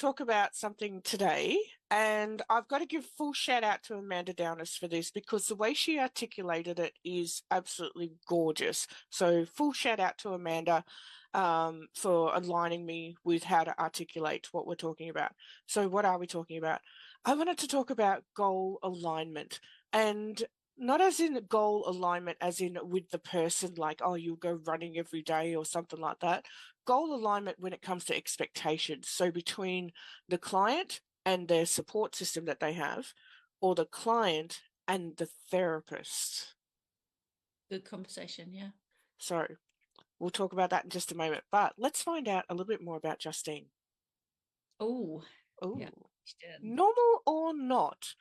talk about something today, and I've got to give full shout out to Amanda Dounis for this because the way she articulated it is absolutely gorgeous. So, full shout out to Amanda for aligning me with how to articulate what we're talking about. So, what are we talking about? I wanted to talk about goal alignment and not as in goal alignment, as in with the person, like, oh, you go running every day or something like that. Goal alignment when it comes to expectations. So between the client and their support system that they have, or the client and the therapist. Good conversation, yeah. So we'll talk about that in just a moment. But let's find out a little bit more about Justine. Oh, yeah. Oh, normal or not,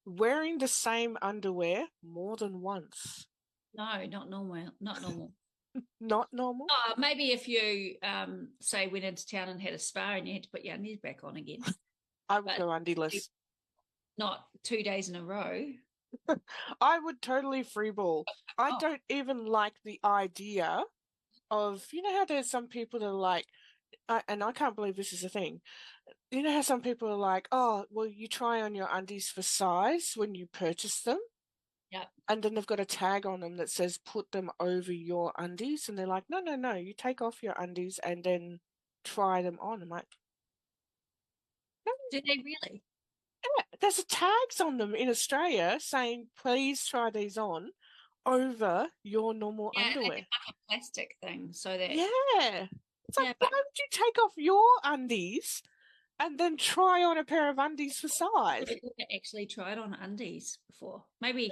wearing the same underwear more than once. No, not normal. Not normal. Not normal? Oh, maybe if you say went into town and had a spa and you had to put your undies back on again. I would But go undieless. not 2 days in a row. I would totally freeball. I Oh, don't even like the idea of, you know how there's some people that are like, and I can't believe this is a thing. You know how some people are like, oh, well, you try on your undies for size when you purchase them, yeah. and then they've got a tag on them that says put them over your undies, and they're like, no, no, no, you take off your undies and then try them on. I'm like, no, Do they really? yeah, there's tags on them in Australia saying, please try these on over your normal Yeah, they underwear. get like a plastic thing so that Yeah. It's like, yeah, why but would you take off your undies and then try on a pair of undies for I've size? never actually tried on undies before. Maybe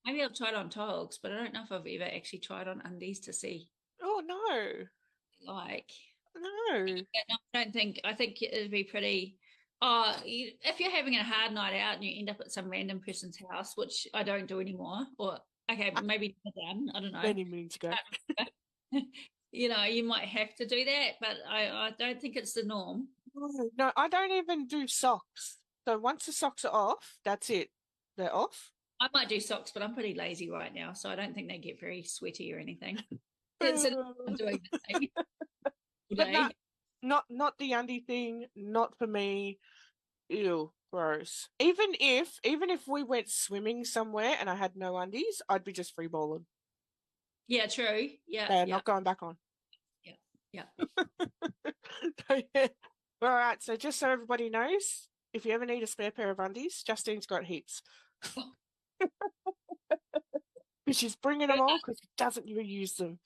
I've tried on togs, but I don't know if I've ever actually tried on undies to see Oh, no, like. no. Yeah, no, I don't think. I think it'd be pretty. If you're having a hard night out and you end up at some random person's house, which I don't do anymore, or okay, maybe never done. I don't know. Many moons ago. You might have to do that, but I don't think it's the norm. No, no, I don't even do socks. So once the socks are off, that's it. They're off. I might do socks, but I'm pretty lazy right now, so I don't think they get very sweaty or anything. It's I'm doing the thing But today. not the undie thing, not for me. Ew, gross. Even if we went swimming somewhere and I had no undies, I'd be just free balling. Yeah, true. Yeah, They're yeah, not going back on. yeah, yeah. So, yeah. All right, so just so everybody knows, if you ever need a spare pair of undies, Justine's got heaps. But she's bringing them all because she doesn't even use them.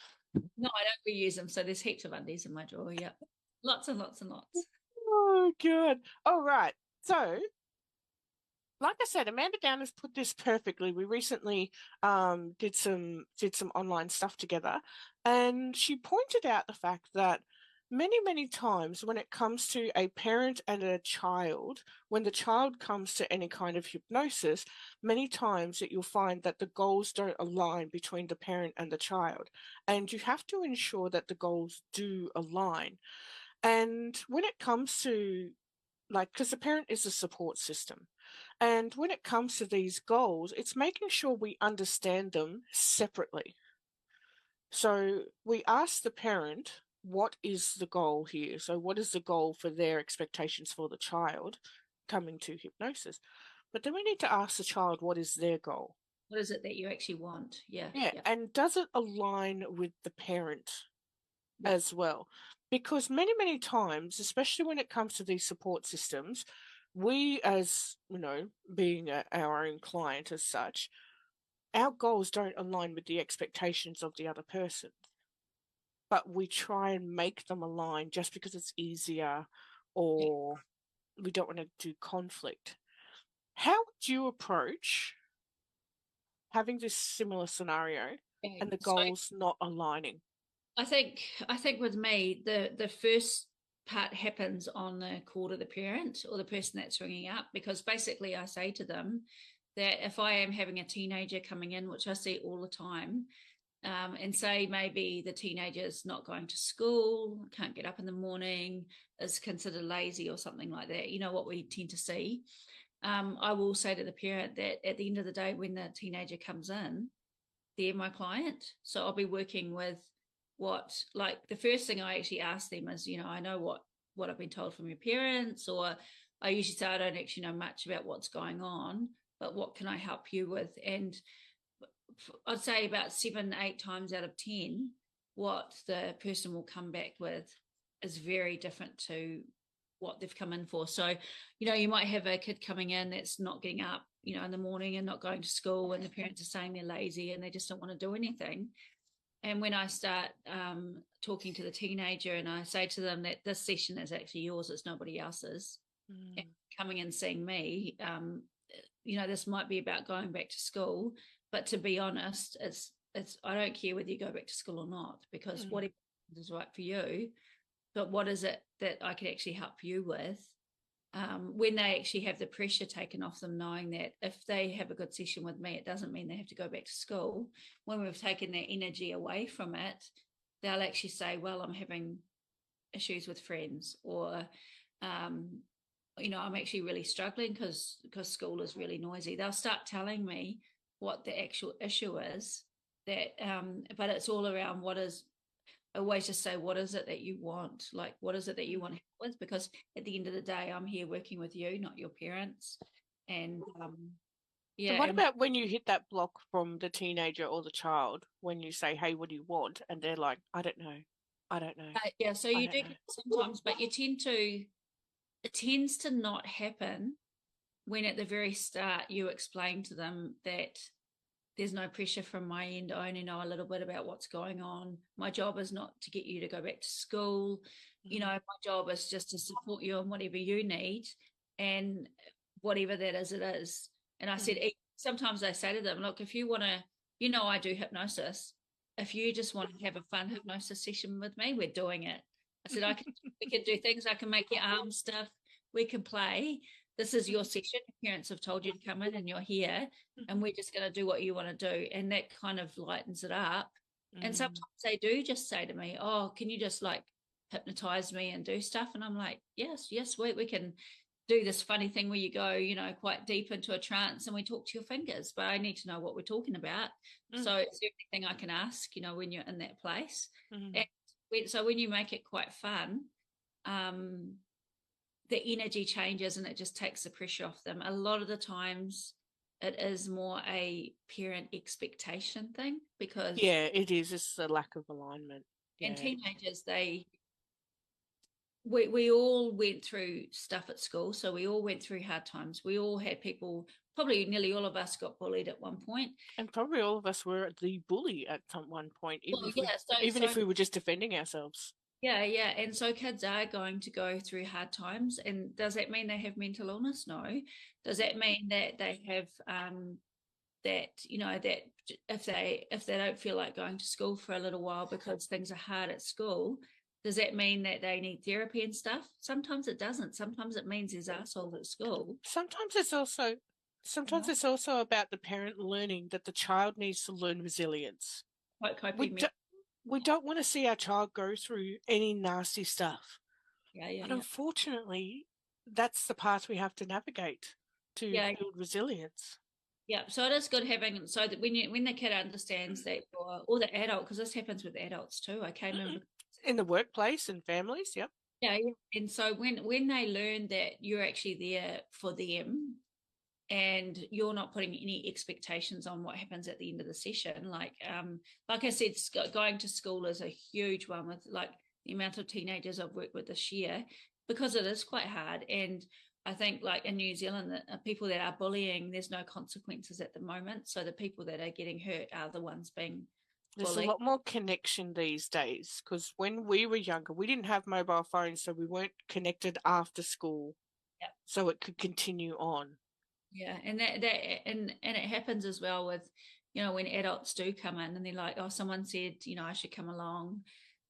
No, I don't reuse them. So there's heaps of undies in my drawer. Yeah. Lots and lots and lots. Oh, good. All right. So, like I said, Amanda Down has put this perfectly. We recently did some online stuff together, and she pointed out the fact that many times when it comes to a parent and a child, when the child comes to any kind of hypnosis, many times that you'll find that the goals don't align between the parent and the child, and you have to ensure that the goals do align. And when it comes to like, because the parent is a support system. And when it comes to these goals, it's making sure we understand them separately. So we ask the parent, what is the goal here? So, what is the goal for their expectations for the child coming to hypnosis? But then we need to ask the child, what is their goal? What is it that you actually want? Yeah, Yeah. yeah, And does it align with the parent yeah. as well? Because many times, especially when it comes to these support systems, we, as you know, being our own client as such, our goals don't align with the expectations of the other person, but we try and make them align just because it's easier Yeah. or we don't want to do conflict. How would you approach having this similar scenario Okay. and the So goals not aligning? I think with me, the first part happens on the call to the parent or the person that's ringing up, because basically I say to them that if I am having a teenager coming in, which I see all the time, and say maybe the teenager's not going to school, can't get up in the morning, is considered lazy or something like that, you know what we tend to see. I will say to the parent that at the end of the day, when the teenager comes in, they're my client. So I'll be working with like the first thing I actually ask them is, I know what what I've been told from your parents, or I usually say I don't actually know much about what's going on, but what can I help you with? And I'd say about 7, 8 times out of 10, what the person will come back with is very different to what they've come in for. So, you might have a kid coming in that's not getting up, in the morning and not going to school, and the parents are saying they're lazy and they just don't want to do anything. And when I start talking to the teenager and I say to them that this session is actually yours, it's nobody else's, and coming and seeing me, this might be about going back to school, but to be honest, it's I don't care whether you go back to school or not, because whatever is right for you, but what is it that I can actually help you with? When they actually have the pressure taken off them, knowing that if they have a good session with me, it doesn't mean they have to go back to school. When we've taken their energy away from it, they'll actually say, well, I'm having issues with friends, or I'm actually really struggling because school is really noisy. They'll start telling me what the actual issue is, but it's all around I always just say, what is it that you want? Like, what is it that you want to help with? Because at the end of the day, I'm here working with you, not your parents. And And what about when you hit that block from the teenager or the child, when you say, hey, what do you want? And they're like, I don't know. So you do sometimes, but it tends to not happen when at the very start you explain to them that there's no pressure from my end. I only know a little bit about what's going on. My job is not to get you to go back to school. My job is just to support you on whatever you need, and whatever that is, it is. And I said, sometimes I say to them, look, if you want to, I do hypnosis. If you just want to have a fun hypnosis session with me, we're doing it. I said, we can do things. I can make your arms stiff. We can play. This is your session. Your parents have told you to come in and you're here, and we're just going to do what you want to do. And that kind of lightens it up. And sometimes they do just say to me, oh, can you just like hypnotize me and do stuff? And I'm like, yes, we can do this funny thing where you go, quite deep into a trance and we talk to your fingers, but I need to know what we're talking about. So it's everything I can ask, when you're in that place. And so when you make it quite fun, the energy changes and it just takes the pressure off them. A lot of the times it is more a parent expectation thing, because it is. It's a lack of alignment. And teenagers, we all went through stuff at school, so we all went through hard times. We all had people, probably nearly all of us got bullied at one point, and probably all of us were the bully at one point, even if we were just defending ourselves. And so kids are going to go through hard times. And does that mean they have mental illness? No. Does that mean that they have that if they don't feel like going to school for a little while because things are hard at school, does that mean that they need therapy and stuff? Sometimes it doesn't. Sometimes it means there's assholes at school. Sometimes it's also about the parent learning that the child needs to learn resilience. We don't want to see our child go through any nasty stuff. But unfortunately, that's the path we have to navigate to build resilience. Yeah, so it is good having, so that when the kid understands that, or the adult, because this happens with adults too. I came in the workplace and families. Yep. Yeah, and so when they learn that you're actually there for them, and you're not putting any expectations on what happens at the end of the session. Like I said, going to school is a huge one, with like the amount of teenagers I've worked with this year, because it is quite hard. And I think like in New Zealand, the people that are bullying, there's no consequences at the moment. So the people that are getting hurt are the ones being bullied. There's a lot more connection these days, because when we were younger, we didn't have mobile phones, so we weren't connected after school. Yep. So it could continue on. Yeah, and and it happens as well with, when adults do come in and they're like, oh, someone said, I should come along,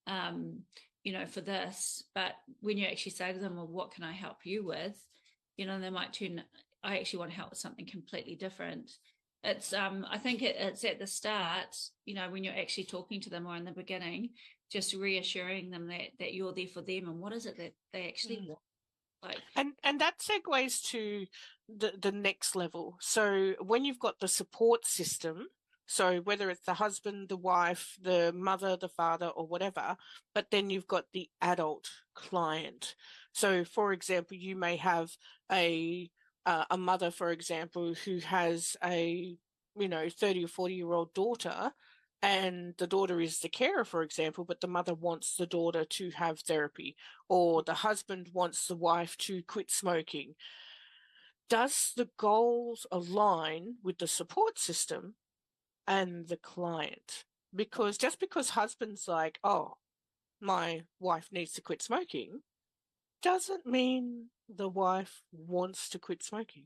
for this. But when you actually say to them, well, what can I help you with? They might I actually want to help with something completely different. It's, I think it's at the start, when you're actually talking to them, or in the beginning, just reassuring them that you're there for them and what is it that they actually want. And that segues to the next level. So when you've got the support system, So whether it's the husband, the wife, the mother, the father, or whatever, but then you've got the adult client. So, for example, you may have a mother, for example, who has a 30 or 40-year-old daughter, and the daughter is the carer, for example, but the mother wants the daughter to have therapy, or the husband wants the wife to quit smoking. Does the goals align with the support system and the client? Because just because husband's like, oh, my wife needs to quit smoking, doesn't mean the wife wants to quit smoking.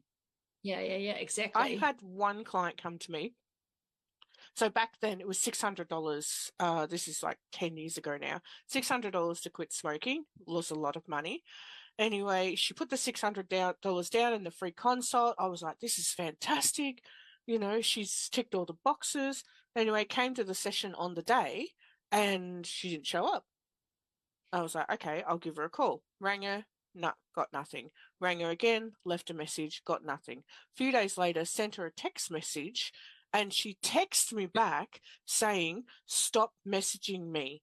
Yeah, I exactly. had one client come to me. So back then it was $600. This is like 10 years ago now. $600 to quit smoking was a lot of money. Anyway, she put the $600 down in the free consult. I was like, this is fantastic. She's ticked all the boxes. Anyway, came to the session on the day and she didn't show up. I was like, okay, I'll give her a call. Rang her, no, got nothing. Rang her again, left a message, got nothing. A few days later, sent her a text message and she texted me back saying, stop messaging me.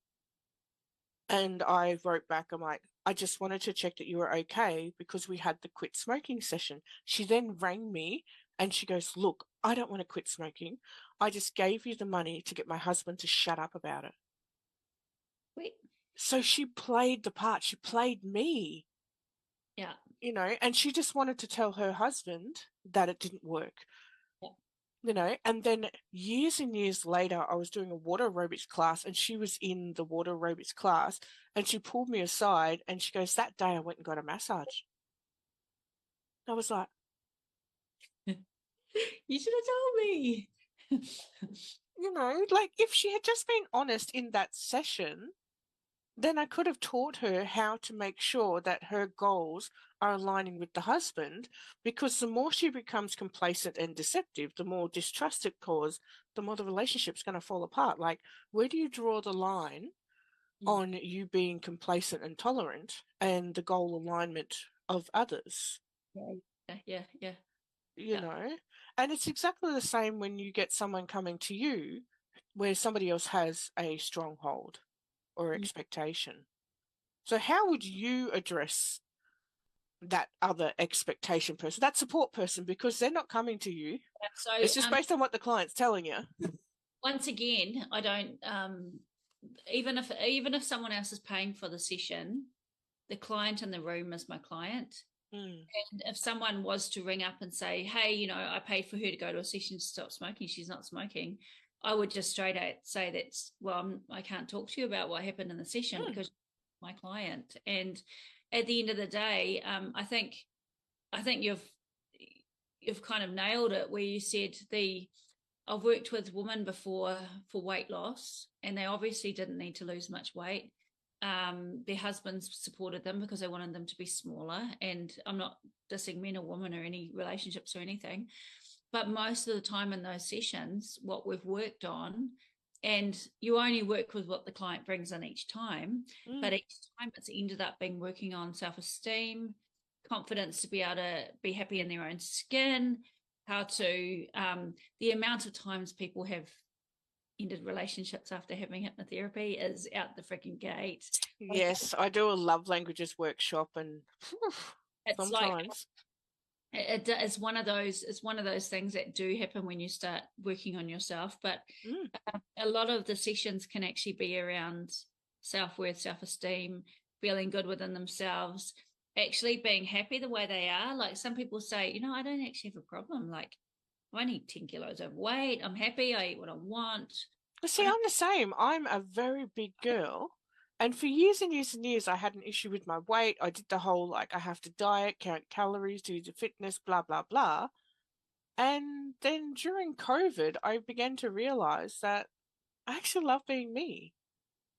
And I wrote back, I'm like, I just wanted to check that you were okay because we had the quit smoking session. She then rang me and she goes, look, I don't want to quit smoking. I just gave you the money to get my husband to shut up about it. Wait. So she played the part. She played me, Yeah. and she just wanted to tell her husband that it didn't work. Yeah. And then years and years later, I was doing a water aerobics class and she was in the water aerobics class and she pulled me aside and she goes, that day I went and got a massage. I was like, You should have told me. like if she had just been honest in that session, then I could have taught her how to make sure that her goals are aligning with the husband, because the more she becomes complacent and deceptive, the more distrust it causes, the more the relationship's going to fall apart. Like, where do you draw the line on you being complacent and tolerant and the goal alignment of others? Yeah. You know, and it's exactly the same when you get someone coming to you where somebody else has a stronghold or Mm. expectation. So how would you address that other expectation person, that support person, because they're not coming to you? So It's just based on what the client's telling you. once again, I don't even if someone else is paying for the session, the client in the room is my client. Mm, And if someone was to ring up and say, hey, I paid for her to go to a session to stop smoking, she's not smoking, I would just straight out say that's, well, I can't talk to you about what happened in the session mm, because my client. And at the end of the day, I think you've kind of nailed it where you said I've worked with women before for weight loss, and they obviously didn't need to lose much weight. Their husbands supported them because they wanted them to be smaller. And I'm not dissing men or women or any relationships or anything, but most of the time in those sessions, what we've worked on, and you only work with what the client brings in each time, mm. but each time it's ended up being working on self-esteem, confidence to be able to be happy in their own skin, how to the amount of times people have ended relationships after having hypnotherapy is out the freaking gate. Yes, I do a love languages workshop, and It's like sometimes. it's one of those things that do happen when you start working on yourself. But Mm, a lot of the sessions can actually be around self-worth, self-esteem, feeling good within themselves, actually being happy the way they are. Like some people say, I don't actually have a problem. Like I'm only 10 kilos overweight. I'm happy. I eat what I want. I See, don't. I'm the same. I'm a very big girl. And for years and years and years, I had an issue with my weight. I did the whole like, I have to diet, count calories, do the fitness, blah, blah, blah. And then during COVID, I began to realize that I actually love being me.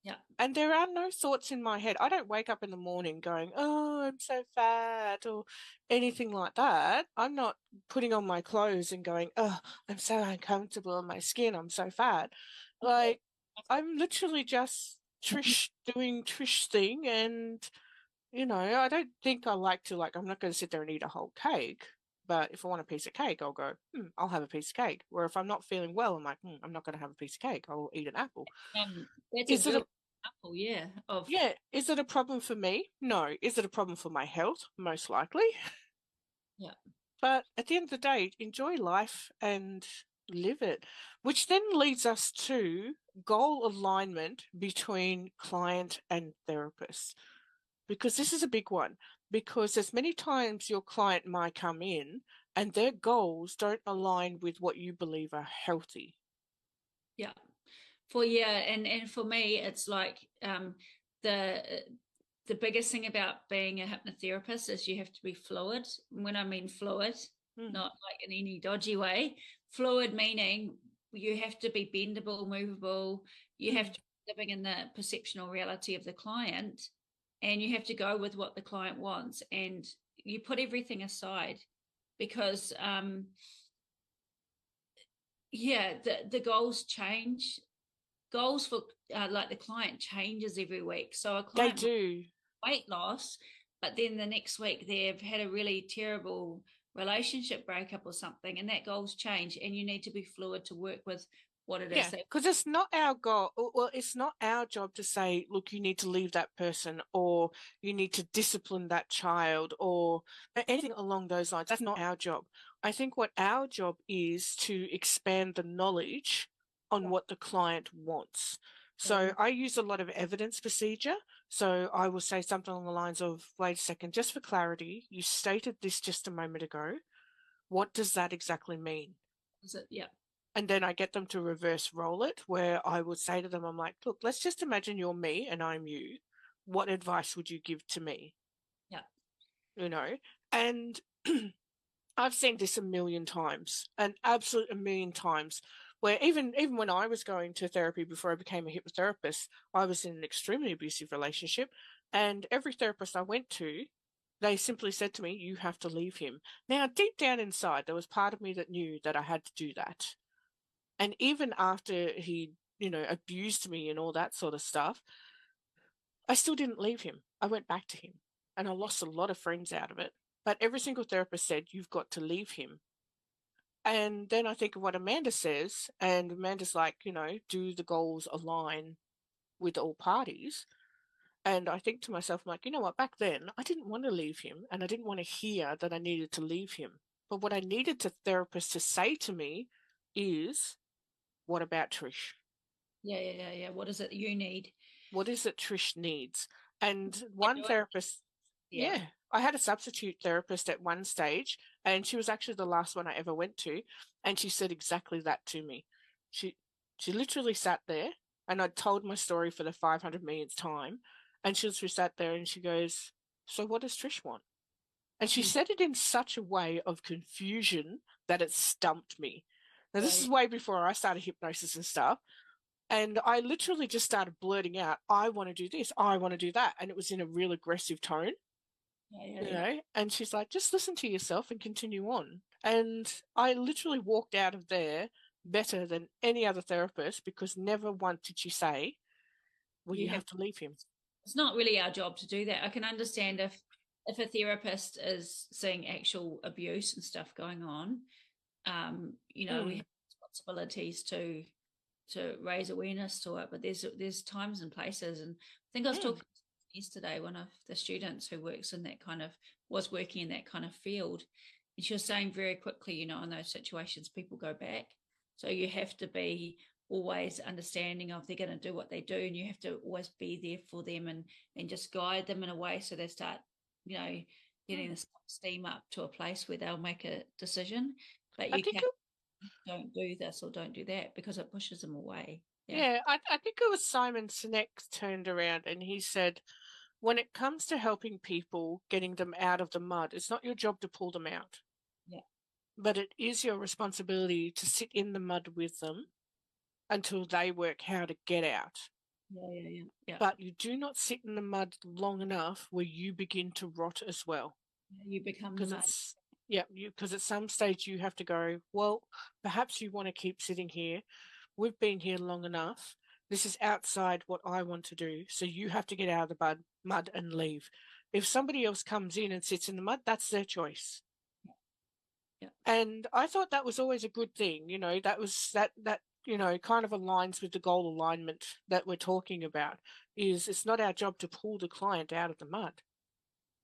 Yeah. And there are no thoughts in my head. I don't wake up in the morning going, oh, I'm so fat or anything like that. I'm not putting on my clothes and going, oh, I'm so uncomfortable in my skin. I'm so fat. Like, I'm literally just Trish doing Trish thing. And, I don't think I like to, like, I'm not going to sit there and eat a whole cake. But if I want a piece of cake, I'll go, I'll have a piece of cake. Or if I'm not feeling well, I'm like, I'm not going to have a piece of cake. I'll eat an apple. That's a Is it good a example, yeah, of Yeah, is it a problem for me? No. Is it a problem for my health? Most likely. yeah, But at the end of the day, enjoy life and live it, which then leads us to goal alignment between client and therapist. Because this is a big one. Because as many times your client might come in and their goals don't align with what you believe are healthy. yeah. And for me, it's like the the biggest thing about being a hypnotherapist is you have to be fluid. When I mean fluid, Mm, not like in any dodgy way, fluid meaning you have to be bendable, movable, you have mm. to be living in the perceptional reality of the client, and you have to go with what the client wants, and you put everything aside because yeah, the goals change. Goals for like the client changes every week. So a They client do. weight loss, but then the next week they've had a really terrible relationship breakup or something, and that goals change, and you need to be fluid to work with what it is Yeah, that. because it's not our goal. Well, it's not our job to say, look, you need to leave that person or you need to discipline that child or anything along those lines. That's not our job. I think what our job is to expand the knowledge on what the client wants. So Yeah, I use a lot of evidence procedure. So I will say something along the lines of, wait a second, just for clarity, you stated this just a moment ago. What does that exactly mean? is it? Yeah, And then I get them to reverse roll it, where I would say to them, I'm like, look, let's just imagine you're me and I'm you. What advice would you give to me? yeah, You know? And I've seen this a million times, an absolute a million times, where even when I was going to therapy before I became a hypnotherapist, I was in an extremely abusive relationship. And every therapist I went to, they simply said to me, you have to leave him. Now, deep down inside, there was part of me that knew that I had to do that. And even after he, abused me and all that sort of stuff, I still didn't leave him. I went back to him and I lost a lot of friends out of it. But every single therapist said, you've got to leave him. And then I think of what Amanda says, and Amanda's like, do the goals align with all parties? And I think to myself, I'm like, you know what, back then I didn't want to leave him and I didn't want to hear that I needed to leave him. But what I needed the therapist to say to me is, what about Trish? yeah. What is it you need? What is it Trish needs? And I one do it. therapist, Yeah, yeah, I had a substitute therapist at one stage, and she was actually the last one I ever went to, and she said exactly that to me. She she literally sat there, and I told my story for the 500 millionth time, and she literally sat there and she goes, "So what does Trish want?" And she mm, said it in such a way of confusion that it stumped me. Now, this yeah, is way before I started hypnosis and stuff. And I literally just started blurting out, I want to do this, I want to do that. And it was in a real aggressive tone, yeah. and she's like, just listen to yourself and continue on. And I literally walked out of there better than any other therapist because never once did she say, well, You you have. have to leave him. It's not really our job to do that. I can understand if a therapist is seeing actual abuse and stuff going on, we Mm, have responsibilities to raise awareness to it. But there's times and places, and I think I was mm, talking yesterday, one of the students who works in that kind of was working in that kind of field, and she was saying very quickly, in those situations, people go back. So you have to be always understanding of they're going to do what they do, and you have to always be there for them and just guide them in a way so they start, you know, getting mm. the steam up to a place where they'll make a decision. But I you think can't it, don't do this or don't do that because it pushes them away. Yeah. yeah, I think it was Simon Sinek turned around and he said, when it comes to helping people, getting them out of the mud, it's not your job to pull them out, Yeah. but it is your responsibility to sit in the mud with them until they work how to get out. Yeah. But you do not sit in the mud long enough where you begin to rot as well. You become the Because mud. it's, yeah, because at some stage you have to go, well, perhaps you want to keep sitting here. We've been here long enough. This is outside what I want to do. So you have to get out of the mud and leave. If somebody else comes in and sits in the mud, that's their choice. Yeah. And I thought that was always a good thing. That was that kind of aligns with the goal alignment that we're talking about. Is it's not our job to pull the client out of the mud.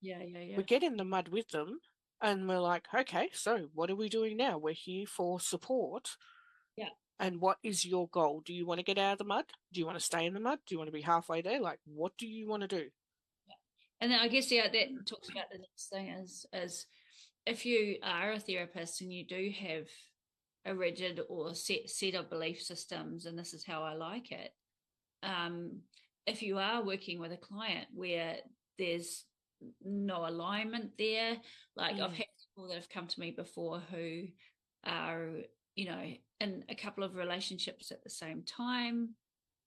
Yeah. Yeah. We Yeah. get in the mud with them, and we're like, okay, so what are we doing now? We're here for support. Yeah. And what is your goal? Do you want to get out of the mud? Do you want to stay in the mud? Do you want to be halfway there? Like, what do you want to do? And then I guess that talks about the next thing is if you are a therapist and you do have a rigid or set of belief systems, and this is how I like it. Um, if you are working with a client where there's no alignment there, like I've had people that have come to me before who are, in a couple of relationships at the same time,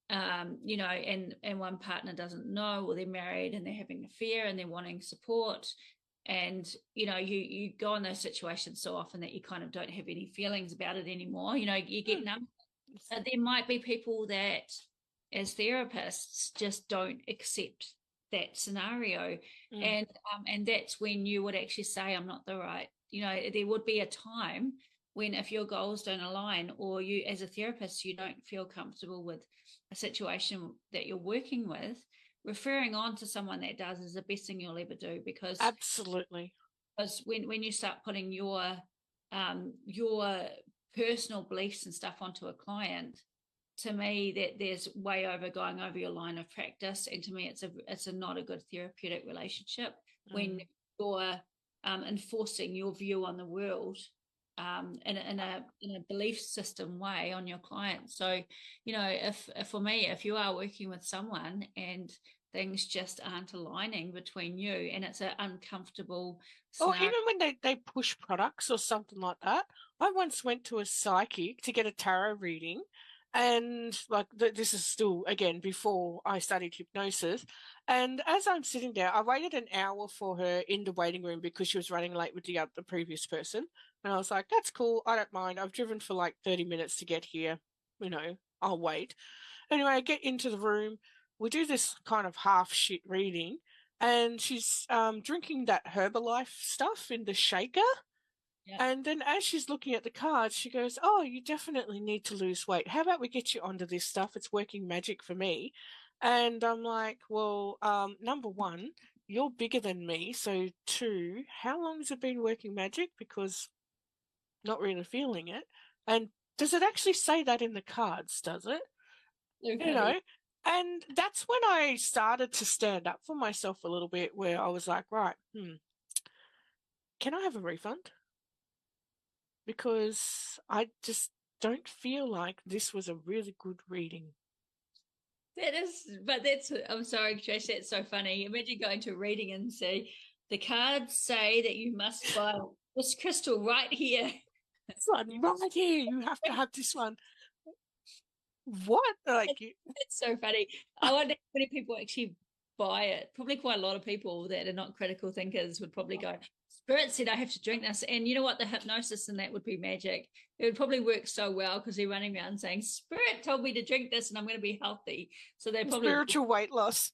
and one partner doesn't know, or they're married and they're having an affair and they're wanting support. And you go in those situations so often that you kind of don't have any feelings about it anymore. You get numb. There might be people that, as therapists, just don't accept that scenario, and that's when you would actually say, "I'm not the right." There would be a time when, if your goals don't align, or you, as a therapist, you don't feel comfortable with a situation that you're working with, referring on to someone that does is the best thing you'll ever do, because Absolutely. when you start putting your personal beliefs and stuff onto a client, to me that there's way over going over your line of practice, and to me it's a not a good therapeutic relationship when you're enforcing your view on the world in a belief system way on your client. So if for me, if you are working with someone and things just aren't aligning between you, and it's an uncomfortable Or scenario. even when they push products or something like that. I once went to a psychic to get a tarot reading, and like this is still again before I studied hypnosis. And as I'm sitting there, I waited an hour for her in the waiting room because she was running late with the previous person. And I was like, "That's cool. I don't mind. I've driven for like 30 minutes to get here. I'll wait." Anyway, I get into the room. We do this kind of half shit reading, and she's drinking that Herbalife stuff in the shaker. Yeah. And then as she's looking at the cards, she goes, "Oh, you definitely need to lose weight. How about we get you onto this stuff? It's working magic for me." And I'm like, "Well, number one, you're bigger than me. So two, how long has it been working magic? Because not really feeling it. And does it actually say that in the cards? Does it? So You funny. know?" And that's when I started to stand up for myself a little bit, where I was like, right, can I have a refund? Because I just don't feel like this was a really good reading. That is, but I'm sorry, Trish, that's so funny. Imagine going to a reading and say, the cards say that you must buy this crystal right here. It's like, right here, you have to have this one. What? Like, That's so funny. I wonder how many people actually buy it. Probably quite a lot of people that are not critical thinkers would probably go, Spirit said I have to drink this. And you know what? The hypnosis and that would be magic. It would probably work so well because they're running around saying, Spirit told me to drink this and I'm going to be healthy. So they probably, spiritual weight loss.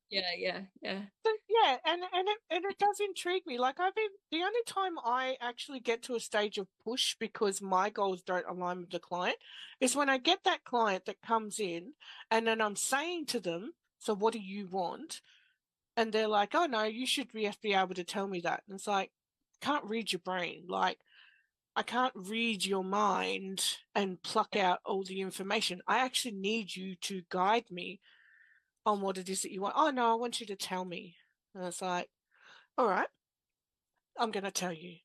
yeah. But yeah, and it does intrigue me. Like I've been the only time I actually get to a stage of push because my goals don't align with the client is when I get that client that comes in and then I'm saying to them, "So what do you want?" And they're like, "Oh no, you should be able to tell me that." And it's like, I can't read your brain. Like I can't read your mind and pluck out all the information. I actually need you to guide me on what it is that you want. "Oh no, I want you to tell me." And it's like, all right, I'm going to tell you.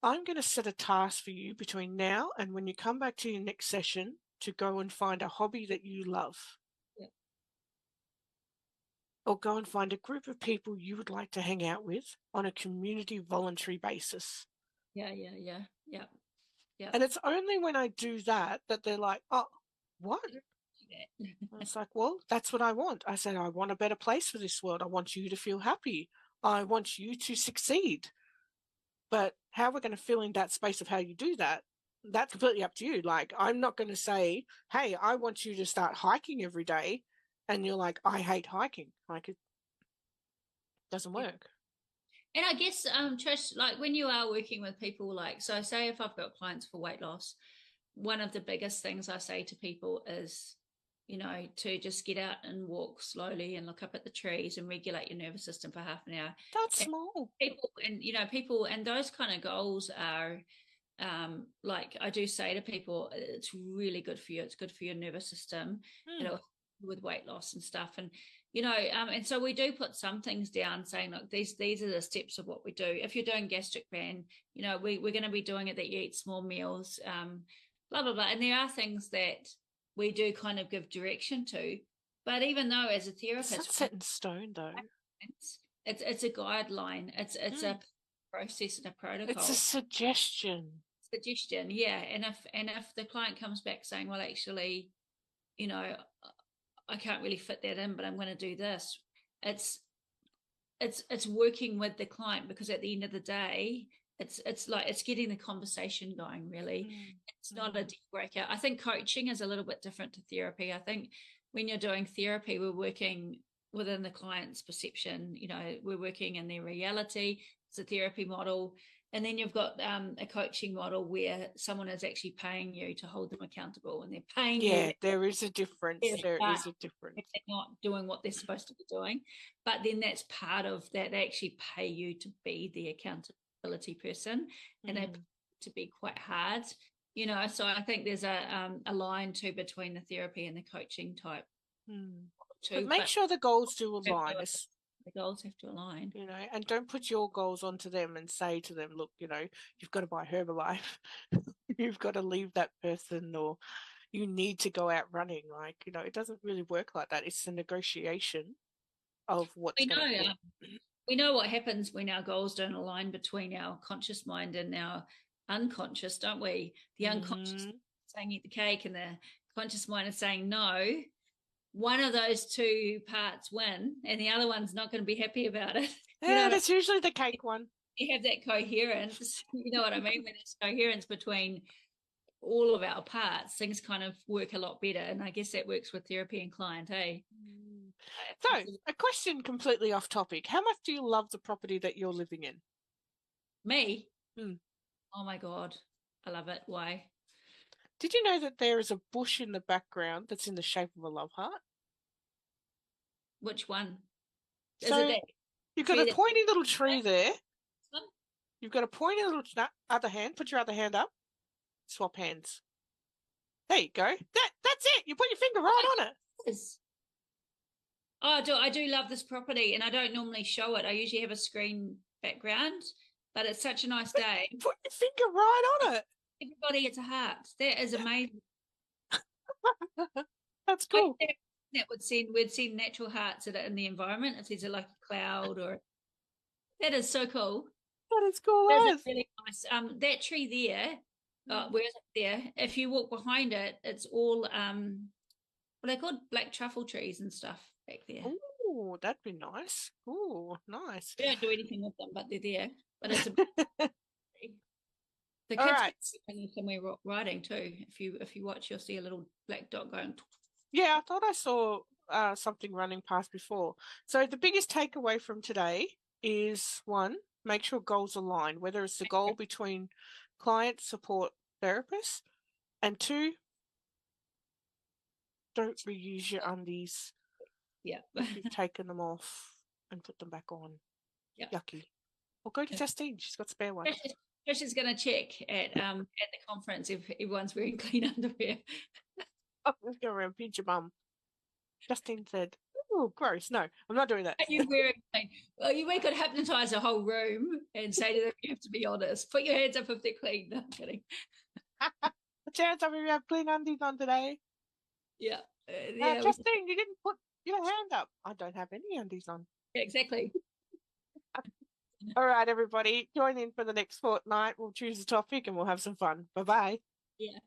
I'm going to set a task for you between now and when you come back to your next session to go and find a hobby that you love, Yeah. or go and find a group of people you would like to hang out with on a community voluntary basis. Yeah. And it's only when I do that that they're like, "Oh, what?" And it's like, "Well, that's what I want." I said, "I want a better place for this world. I want you to feel happy. I want you to succeed. But how we're going to fill in that space of how you do that, that's completely up to you." Like, I'm not going to say, "Hey, I want you to start hiking every day." And you're like, "I hate hiking." Like, it doesn't Yeah. work. And I guess, Trish, like when you are working with people, like, so say if I've got clients for weight loss, one of the biggest things I say to people is, to just get out and walk slowly and look up at the trees and regulate your nervous system for half an hour. That's And small. people, and those kind of goals are, like I do say to people, it's really good for you. It's good for your nervous system. It'll help with weight loss and stuff. And so we do put some things down saying, look, these are the steps of what we do. If you're doing gastric band, we're going to be doing it that you eat small meals, blah, blah, blah. And there are things that we do kind of give direction to. But even though as a It's not therapist, set in stone, though. it's a guideline. It's a process and a It's a protocol. suggestion. Yeah. And if the client comes back saying, well, actually, I can't really fit that in, but I'm going to do this. It's it's working with the client, because at the end of the day, it's like it's getting the conversation going, really. It's not a deal breaker. I think coaching is a little bit different to therapy. I think when you're doing therapy, we're working within the client's perception. We're working in their reality. It's a therapy model. And then you've got a coaching model where someone is actually paying you to hold them accountable, and they're paying you. Yeah, there is a difference. There is a difference. If they're not doing what they're supposed to be doing. But then that's part of that. They actually pay you to be the accountability person, and they to be quite hard. So I think there's a line too between the therapy and the coaching type. But make sure the goals do align. The goals have to align. And don't put your goals onto them and say to them, look, you've got to buy Herbalife. You've got to leave that person, or you need to go out running. Like, it doesn't really work like that. It's a negotiation of what's going to happen. We know what happens when our goals don't align between our conscious mind and our unconscious, don't we? The unconscious is saying eat the cake, and the conscious mind is saying no. One of those two parts win, and the other one's not going to be happy about it. Yeah, that's usually the cake one. You have that coherence, you know what I mean? When there's coherence between all of our parts, things kind of work a lot better. And I guess that works with therapy and client, eh? So, a question completely off topic. How much do you love the property that you're living in? Me? Oh my God, I love it. Why? Did you know that there is a bush in the background that's in the shape of a love heart? Which one? So you've got a pointy little tree there. You've got a pointy little other hand. Put your other hand up. Swap hands. There you go. That's it. You put your finger right on it. Yes. Oh, I do love this property, and I don't normally show it. I usually have a screen background, but it's such a nice day. Put your finger right on it. Everybody gets a heart. That is amazing. That's cool. That we'd send natural hearts in the environment if there's like a cloud, or that is so cool. That is cool. That is really nice. That tree there, where is it there? If you walk behind it, it's all what are they called? Black truffle trees and stuff back there. Oh, that'd be nice. Oh, nice. We don't do anything with them, but they're there. But it's a the kids are somewhere riding too. If you watch, you'll see a little black dot going. Yeah, I thought I saw something running past before. So the biggest takeaway from today is, one, make sure goals align, whether it's the goal between client, support, therapist, and two, don't reuse your undies. Yeah. If you've taken them off and put them back on. Yeah. Yucky. Or go to Justine. She's got spare ones. Trish is going to check at the conference if everyone's wearing clean underwear. Oh, let's go around, pinch your bum. Justine said, oh, gross. No, I'm not doing that. Are you wearing clean? Well, we could hypnotize a whole room and say to them, you have to be honest. Put your hands up if they're clean. No, I'm kidding. Chance of you have clean undies on today. Yeah. Justine, you didn't put your hand up. I don't have any undies on. Yeah, exactly. All right, everybody. Join in for the next fortnight. We'll choose a topic and we'll have some fun. Bye-bye. Yeah.